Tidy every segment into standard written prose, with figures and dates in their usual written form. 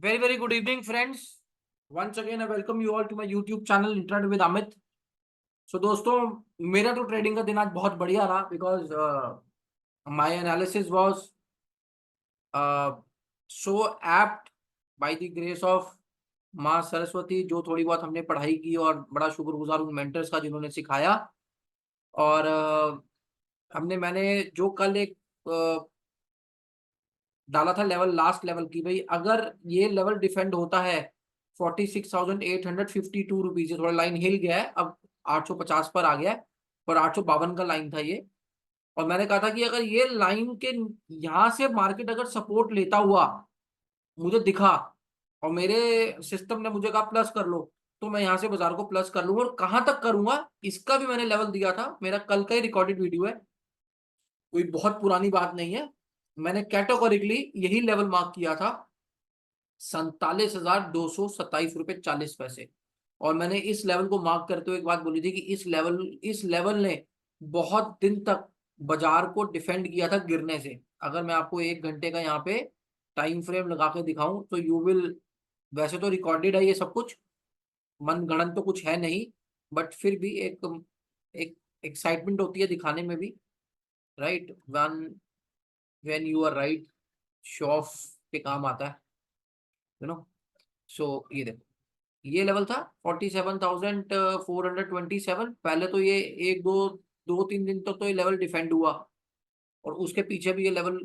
Very good evening, friends. Once again, I welcome you all to my YouTube channel Internet with Amit. So दोस्तों, मेरा तो trading का दिन आज बहुत बढ़िया रहा because my analysis was so apt by the grace of माँ सरस्वती, जो थोड़ी बहुत हमने पढ़ाई की और बड़ा शुक्रगुजार उन मेंटर्स का जिन्होंने सिखाया। और मैंने जो कल एक डाला था लेवल, लास्ट लेवल की, भाई अगर ये लेवल डिफेंड होता है 46,852 रुपीज, थोड़ा लाइन हिल गया है, अब 850 पर आ गया है, पर 852 का लाइन था ये। और मैंने कहा था कि अगर ये लाइन के यहां से मार्केट अगर सपोर्ट लेता हुआ मुझे दिखा और मेरे सिस्टम ने मुझे कहा प्लस कर लो, तो मैं यहां से बाजार को प्लस कर लूंगा। और कहां तक करूंगा इसका भी मैंने लेवल दिया था, मेरा कल का ही रिकॉर्डेड वीडियो है, कोई बहुत पुरानी बात नहीं है। मैंने कैटेगोरिकली यही लेवल मार्क किया था, 47,227 रुपए 40 पैसे। और मैंने इस लेवल को मार्क करते हुए एक बात बोली थी कि इस लेवल ने बहुत दिन तक बाजार को डिफेंड किया था गिरने से। अगर मैं आपको 1 घंटे का यहाँ पे टाइम फ्रेम लगा के दिखाऊं तो यू विल, वैसे तो रिकॉर्डेड है ये सब कुछ, मन गणन तो कुछ है नहीं, बट फिर भी एक एक एक्साइटमेंट होती है दिखाने में भी, right. When you are right, show off के काम आता है, यू नो। सो ये देखो, ये लेवल था 47,427। पहले तो ये एक दो दो तीन दिन तक तो ये लेवल डिफेंड हुआ, और उसके पीछे भी ये लेवल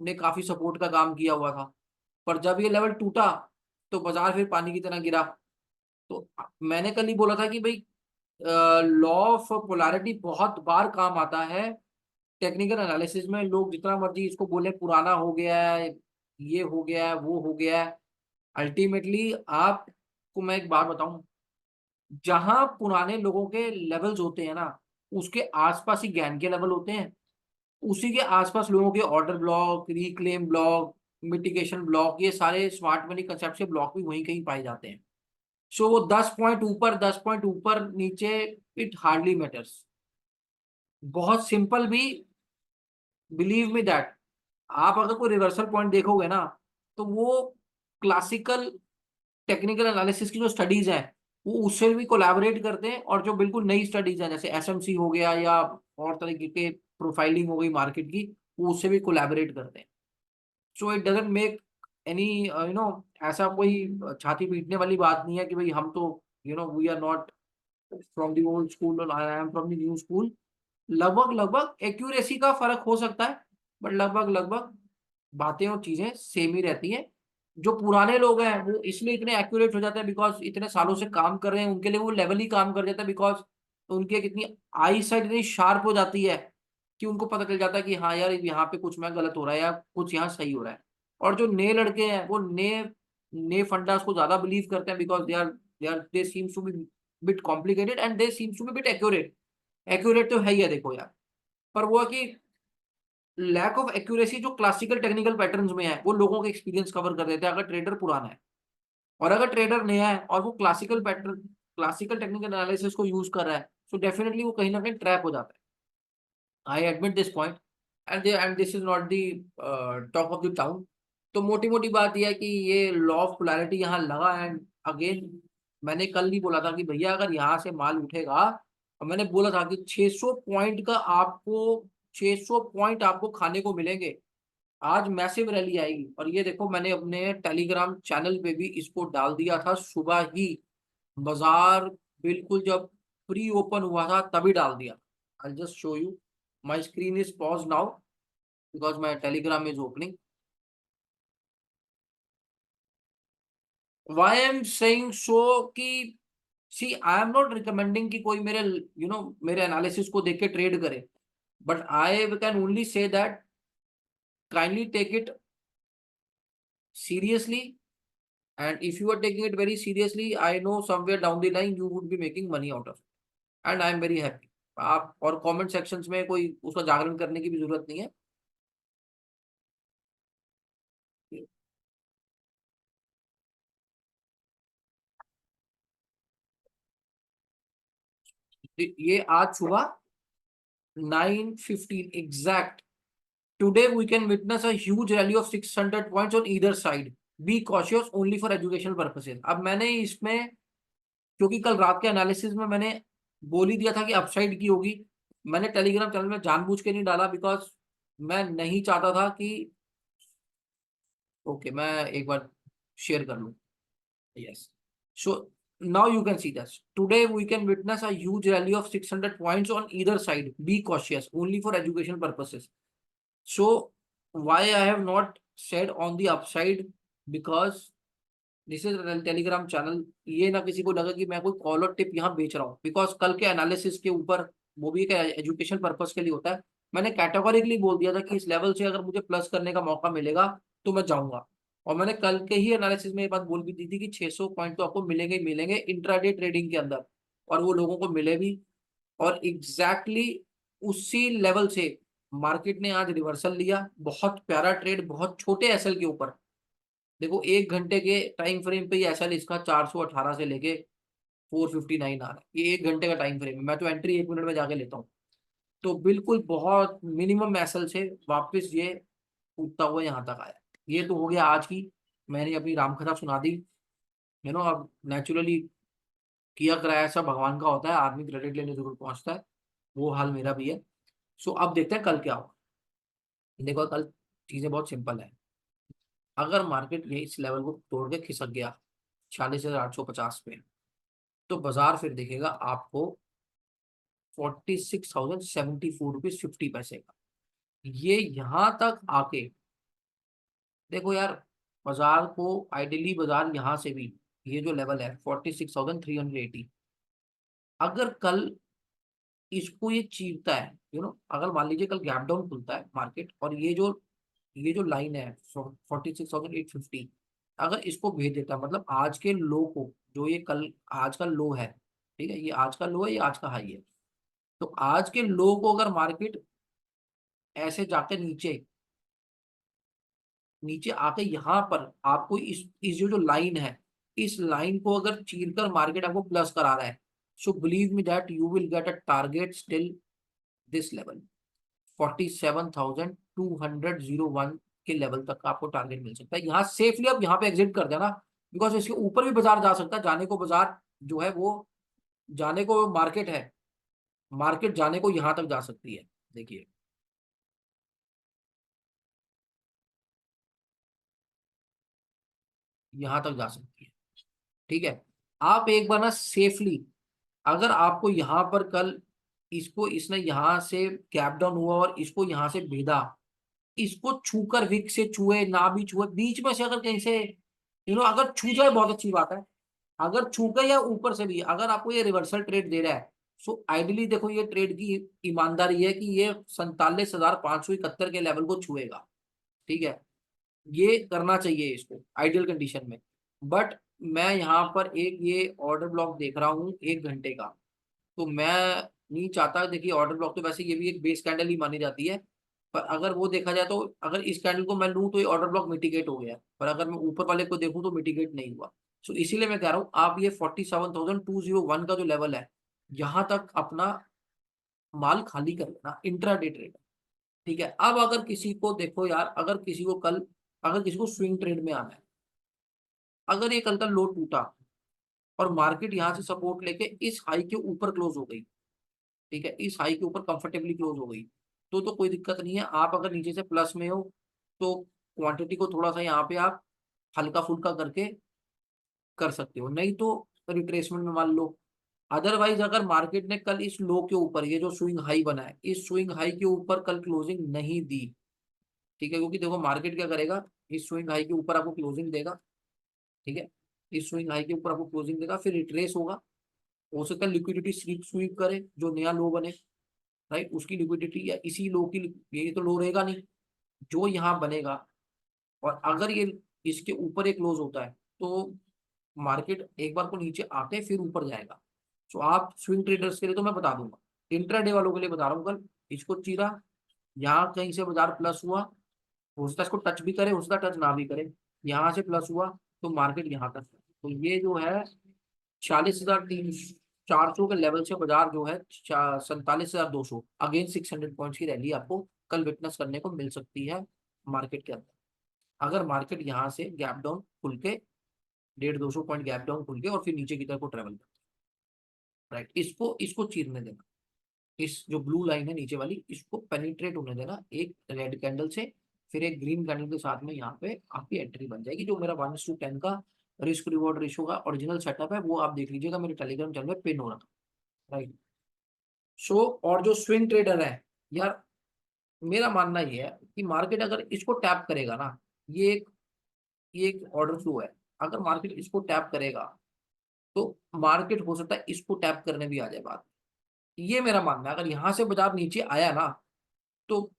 ने काफी सपोर्ट का काम किया हुआ था। पर जब ये लेवल टूटा तो बाजार फिर पानी की तरह गिरा। तो मैंने कल ही बोला था कि भाई लॉ ऑफ पोलैरिटी बहुत बार काम आता है टेक्निकल एनालिसिस में। लोग जितना मर्जी इसको बोले पुराना हो गया है, ये हो गया है, वो हो गया है, अल्टीमेटली आपको मैं एक बात बताऊं, जहां पुराने लोगों के लेवल्स होते हैं ना, उसके आसपास ही ज्ञान के लेवल होते हैं। उसी के आसपास लोगों के order block, reclaim block, mitigation block, ये सारे स्मार्ट मनी कंसेप्ट के ब्लॉक भी वहीं कहीं पाए जाते हैं। सो वो 10 पॉइंट ऊपर 10 पॉइंट ऊपर नीचे, इट हार्डली मैटर्स। बहुत सिंपल भी, बिलीव मी दैट। आप अगर कोई रिवर्सल पॉइंट देखोगे ना, तो वो क्लासिकल टेक्निकल एनालिसिस की जो स्टडीज हैं वो उससे भी कोलैबोरेट करते हैं, और जो बिल्कुल नई स्टडीज हैं जैसे एसएमसी हो गया या और तरीके के प्रोफाइलिंग हो गई मार्केट की, वो उससे भी कोलैबोरेट करते हैं। So it doesn't make any ऐसा कोई छाती पीटने वाली बात नहीं है कि भाई हम तो we are not from the old school और I am from the new school. लगभग लगभग एक्यूरेसी का फर्क हो सकता है, बट लगभग लगभग बातें और चीजें सेम ही रहती हैं। जो पुराने लोग हैं वो इसलिए इतने एक्यूरेट हो जाते हैं बिकॉज इतने सालों से काम कर रहे हैं, उनके लिए वो लेवल ही काम कर जाता है, बिकॉज उनकी एक इतनी आई साइड इतनी शार्प हो जाती है कि उनको पता चल जाता है कि हाँ यार, यहाँ पे कुछ मैं गलत हो रहा है या कुछ यहाँ सही हो रहा है। और जो नए लड़के हैं वो नए नए फंडास को ज्यादा बिलीव करते हैं because they seems to be bit complicated and they seems to be bit accurate. Accurate तो है ही है, देखो यार। पर वो है कि लैक ऑफ एक्यूरेसी जो क्लासिकल टेक्निकल पैटर्न्स में है, वो लोगों के एक्सपीरियंस कवर कर देते हैं अगर ट्रेडर पुराना है। और अगर ट्रेडर नया है और वो classical pattern, classical technical analysis को यूज कर रहा है, सो डेफिनेटली वो कहीं ना कहीं ट्रैप हो जाता है। I admit this point, and this is not the talk of the town. तो मोटी मोटी बात यह है कि ये लॉ ऑफ पोलैरिटी यहाँ लगा। एंड अगेन, मैंने कल नहीं बोला था कि भैया अगर यहाँ से माल उठेगा, और मैंने बोला था कि 600 पॉइंट का आपको, 600 पॉइंट आपको खाने को मिलेंगे। आज मैसिव रैली आएगी, और ये देखो मैंने अपने टेलीग्राम चैनल पे भी इसको डाल दिया था सुबह ही, बाजार बिल्कुल जब प्री ओपन हुआ था तभी डाल दिया। I just show you, my screen is pause now because my Telegram is opening. Why am saying so कि see I am not recommending कि कोई मेरे मेरे एनालिसिस को देख के ट्रेड करे, but I can only say that kindly take it seriously, and if you are taking it very seriously, I know somewhere down the line you would be making money out of it, and I am very happy। आप और comment sections में कोई उसका जागरण करने की भी जरूरत नहीं है। ये आज सुबह 9:15 exact, today we can witness a huge rally of 600 points on either side। Be cautious only for educational purposes. अब मैंने इसमें, क्योंकि कल रात के एनालिसिस में मैंने बोल ही दिया था कि अपसाइड की होगी, मैंने टेलीग्राम चैनल में जानबूझ के नहीं डाला, बिकॉज मैं नहीं चाहता था कि, ओके मैं एक बार शेयर कर लूं। Yes, so now you can see this. Today we can witness a huge rally of 600 points on either side. Be cautious only for educational purposes. So why I have not said on the upside, because this is Telegram channel. ये ना किसी को लगा कि मैं कोई call और tip यहाँ बेच रहा हूँ, बिकॉज कल के एनालिसिस के ऊपर, वो भी एक एजुकेशन पर्पस के लिए होता है, मैंने कैटेगोरिकली बोल दिया था कि इस लेवल से अगर मुझे प्लस करने का मौका मिलेगा तो मैं जाऊंगा। और मैंने कल के ही एनालिसिस में ये बात बोल भी दी थी कि 600 पॉइंट तो आपको मिलेंगे ही मिलेंगे इंट्राडे ट्रेडिंग के अंदर, और वो लोगों को मिले भी। और एग्जैक्टली उसी लेवल से मार्केट ने आज रिवर्सल लिया, बहुत प्यारा ट्रेड, बहुत छोटे एसएल के ऊपर। देखो 1 घंटे के टाइम फ्रेम पे ही एसएल इसका 418 से लेके 459 आ रहा है, ये 1 घंटे का टाइम फ्रेम है। मैं तो एंट्री 1 मिनट में जाके लेता हूँ। तो बिल्कुल बहुत मिनिमम एसएल से वापस ये कूदता हुआ यहाँ तक आया। ये तो हो गया आज की, मैंने अपनी रामकथा सुना दी। अब नेचुरली किया कराया सब भगवान का होता है, आदमी क्रेडिट लेने जरूर पहुंचता है, वो हाल मेरा भी है। सो अब देखते हैं कल क्या होगा। देखो कल चीजें बहुत सिंपल है। अगर मार्केट ये इस लेवल को तोड़ के खिसक गया 46,850 पे, तो बाजार फिर दिखेगा आपको 46,074 रुपीज 50 पैसे का। ये यहां तक आके देखो यार, बाजार को आइडियली बाजार यहां से भी, ये जो लेवल है 46,380, अगर कल इसको ये चीरता है, अगर मान लीजिए कल गैप डाउन खुलता है मार्केट, और ये जो लाइन है 46,850, अगर इसको भेज देता है, मतलब आज के लो को, जो ये कल आज का लो है, ठीक है, ये आज का लो है, ये आज का हाई है, तो आज के लो को अगर मार्केट ऐसे जाके नीचे नीचे आके यहाँ पर आपको इस जो लाइन है, इस लाइन को अगर चीर कर मार्केट आपको प्लस करा रहा है, so believe me that you will get a target still this level 47,201 के लेवल तक का आपको टारगेट मिल सकता है। यहाँ सेफली आप यहाँ पे एग्जिट कर देना, बिकॉज इसके ऊपर भी बाजार जा सकता है, जाने को बाजार जो है वो, जाने को मार्केट है, मार्केट जाने को यहाँ तक जा सकती है। देखिए यहाँ तक जा सकती है, ठीक है। आप एक बार ना सेफली, अगर आपको यहाँ पर कल इसको इसने यहाँ से गैप डाउन हुआ और इसको यहाँ से भेदा, इसको छूकर विक से छुए ना भी छुए, बीच में से अगर कहीं से अगर छू जाए बहुत अच्छी बात है, अगर छू गए या ऊपर से भी अगर आपको ये रिवर्सल ट्रेड दे रहा है, सो आइडियली देखो ये ट्रेड की ईमानदारी है कि ये 47,571 के लेवल को छुएगा, ठीक है। ये करना चाहिए इसको आइडियल कंडीशन में। बट मैं यहाँ पर एक ये ऑर्डर ब्लॉक देख रहा हूँ 1 घंटे का, तो मैं नहीं चाहता। देखिए ऑर्डर ब्लॉक तो वैसे ये भी एक बेस कैंडल ही मानी जाती है, पर अगर वो देखा जाए तो अगर इस कैंडल को मैं लूँ तो ये ऑर्डर ब्लॉक मिटिगेट हो गया, पर अगर मैं ऊपर वाले को देखूँ तो मिटिगेट नहीं हुआ। सो इसीलिए मैं कह रहा हूँ आप ये 47,201 का जो लेवल है, यहाँ तक अपना माल खाली कर लेना इंट्राडे ट्रेड, ठीक है। अब अगर किसी को देखो यार, अगर किसी को कल, अगर किसी को स्विंग ट्रेड में आना है, अगर ये कल का लो टूटा और मार्केट यहाँ से सपोर्ट लेके इस हाई के ऊपर क्लोज हो गई, ठीक है, इस हाई के ऊपर कंफर्टेबली क्लोज हो गई, तो कोई दिक्कत नहीं है। आप अगर नीचे से प्लस में हो तो क्वांटिटी को थोड़ा सा यहाँ पे आप हल्का फुल्का करके कर सकते हो, नहीं तो रिट्रेसमेंट में मान लो। अदरवाइज अगर मार्केट ने कल इस लो के ऊपर, ये जो स्विंग हाई बना है, इस स्विंग हाई के ऊपर कल क्लोजिंग नहीं दी, ठीक है, क्योंकि देखो मार्केट क्या करेगा, इस स्विंग हाई के ऊपर आपको क्लोजिंग देगा, ठीक है, इस स्विंग हाई के ऊपर आपको क्लोजिंग देगा, फिर रिट्रेस होगा, हो सकता है लिक्विडिटी स्वीप स्वीप करे, जो नया लो बने, राइट, उसकी लिक्विडिटी या इसी लो की, ये तो लो रहेगा नहीं जो यहाँ बनेगा। और अगर ये इसके ऊपर एक क्लोज होता है तो मार्केट एक बार को नीचे आके फिर ऊपर जाएगा। तो आप स्विंग ट्रेडर्स के लिए तो मैं बता दूंगा, इंट्राडे वालों के लिए बता रहा हूँ, कल इसको चीरा, यहाँ कहीं से बाजार प्लस हुआ, हो सकता है इसको टच भी करे, हो सकता है टच ना भी करे, यहाँ से प्लस हुआ तो मार्केट यहाँ तक, तो ये जो है 46,400 के लेवल से बाजार जो है 47,200 अगेन 600 पॉइंट्स की रैली आपको कल विटनेस करने को मिल सकती है मार्केट के अंदर। अगर मार्केट यहाँ से गैप डाउन खुल के 150-200 पॉइंट गैप डाउन खुल के और फिर नीचे की तरफ को ट्रेवल करता है, राइट, इसको इसको चीरने देना, इस जो ब्लू लाइन है नीचे वाली इसको पेनिट्रेट होने देना एक रेड कैंडल से, फिर एक ग्रीन कैंडल के साथ में यहाँ पे आपकी एंट्री बन जाएगी। जो मेरा 1:10 का रिस्क रिवॉर्ड रेशो का ओरिजिनल सेटअप है वो आप देख लीजिएगा, मेरे टेलीग्राम चैनल पे पिन हो रहा था, राइट। सो और जो स्विंग ट्रेडर है यार, मेरा मानना ये है कि मार्केट अगर इसको टैप करेगा ना, ये एक ऑर्डर फ्लो है, अगर मार्केट इसको टैप करेगा तो मार्केट हो सकता है इसको टैप करने भी आ जाए बात। ये मेरा मानना है, अगर यहां से बाजार नीचे आया ना तो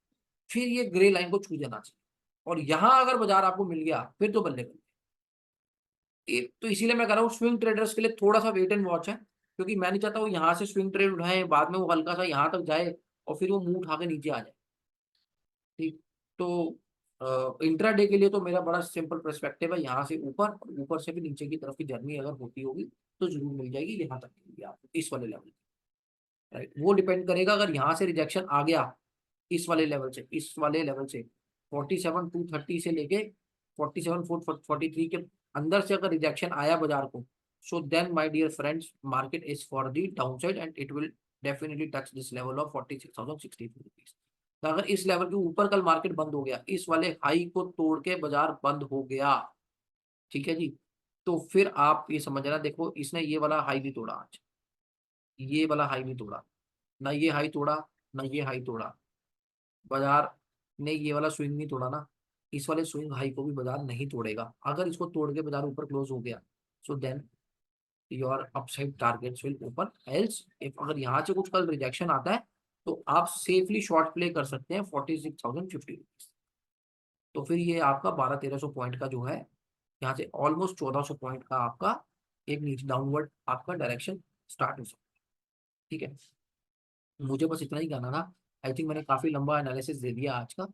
फिर ये ग्रे लाइन को छू जाना चाहिए, और यहां अगर बाजार आपको मिल गया फिर तो बल्ले बल्ले। तो इसीलिए मैं कह रहा हूँ स्विंग ट्रेडर्स के लिए थोड़ा सा वेट एंड वॉच है, क्योंकि मैं नहीं चाहता वो यहाँ से स्विंग ट्रेड उठाए बाद में वो हल्का सा यहाँ तक जाए और फिर वो मुंह उठा के नीचे आ जाए, ठीक। तो इंट्राडे के लिए तो मेरा बड़ा सिंपल पर्सपेक्टिव है, यहाँ से ऊपर और ऊपर से भी नीचे की तरफ की जर्नी अगर होती होगी तो जरूर मिल जाएगी यहाँ तक के लिए आपको इस वाले लेवल, राइट। वो डिपेंड करेगा अगर यहाँ से रिजेक्शन आ गया इस वाले लेवल से 47,230 से लेके 47,443 के अंदर से अगर रिजेक्शन आया बाजार को, so then my dear friends market is for the downside and it will definitely touch this level of 46,064 rupees. तो अगर इस लेवल के ऊपर कल मार्केट बंद हो गया, इस वाले हाई को तोड़ के बाजार बंद हो गया, ठीक है जी, तो फिर आप ये समझना, देखो इसने ये वाला हाई भी तोड़ा आज, ये वाला हाई भी तोड़ा, ना ये हाई तोड़ा ना ये हाई तोड़ा, बाजार ने ये वाला स्विंग नहीं तोड़ा ना, इस वाले स्विंग हाई को भी बाजार नहीं तोड़ेगा। अगर इसको तोड़ के बाजार ऊपर क्लोज हो गया, so then your upside targets will open, else if अगर यहाँ से कुछ कल रिजेक्शन आता है तो आप सेफली शॉर्ट प्ले कर सकते हैं 46,050 रुपीज। तो फिर ये आपका 1200-1300 पॉइंट का जो है, यहाँ से ऑलमोस्ट 1400 पॉइंट का आपका एक नीचे डाउनवर्ड आपका डायरेक्शन स्टार्ट हो सकता है, ठीक है। मुझे बस इतना ही कहना था। आई थिंक मैंने काफी लंबा एनालिसिस दे दिया आज का,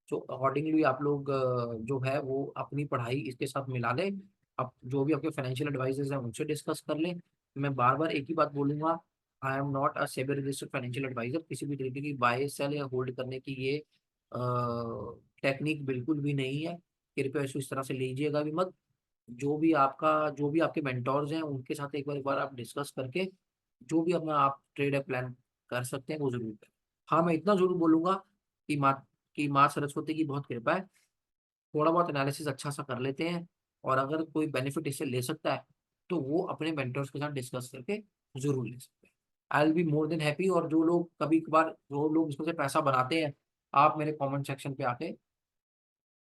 जो अकॉर्डिंगली आप लोग जो है वो अपनी पढ़ाई इसके साथ मिला लें, अब जो भी आपके फाइनेंशियल एडवाइजर्स हैं उनसे डिस्कस कर लें। मैं बार बार एक ही बात बोलूंगा, I am not a SEBI registered financial advisor, किसी भी तरीके की बाय सेल या होल्ड करने की ये टेक्निक बिल्कुल भी नहीं है, कृपया इसको इस तरह से लीजिएगा भी मत। जो भी आपके मेंटोर्स हैं उनके साथ एक बार आप डिस्कस करके जो भी अपना आप ट्रेड प्लान कर सकते हैं वो जरूर करें। हाँ मैं इतना जरूर बोलूंगा कि माँ सरस्वती की बहुत कृपा है, थोड़ा बहुत एनालिसिस अच्छा सा कर लेते हैं, और अगर कोई बेनिफिट इससे ले सकता है तो वो अपने मेंटर्स के साथ डिस्कस करके जरूर ले सकते हैं। I will be more than happy. और जो लोग कभी कभार जो लोग इसमें से पैसा बनाते हैं, आप मेरे कमेंट सेक्शन पे आके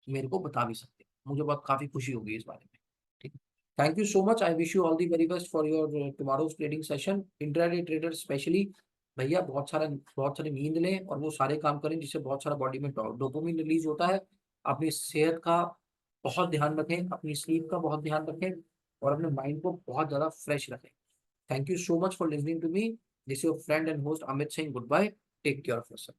मेरे को बता भी सकते हैं, मुझे बहुत काफी खुशी होगी इस बारे में, ठीक है। Thank you so much, I wish you all the very best for your tomorrow's trading session. Intraday trader specially भैया बहुत सारी नींद लें और वो सारे काम करें जिससे बहुत सारा बॉडी में डोपामिन रिलीज होता है। अपनी सेहत का बहुत ध्यान रखें, अपनी स्लीप का बहुत ध्यान रखें, और अपने माइंड को बहुत ज्यादा फ्रेश रखें। Thank you so much for listening to me, this your friend and host Amit Singh, goodbye, take care of yourself.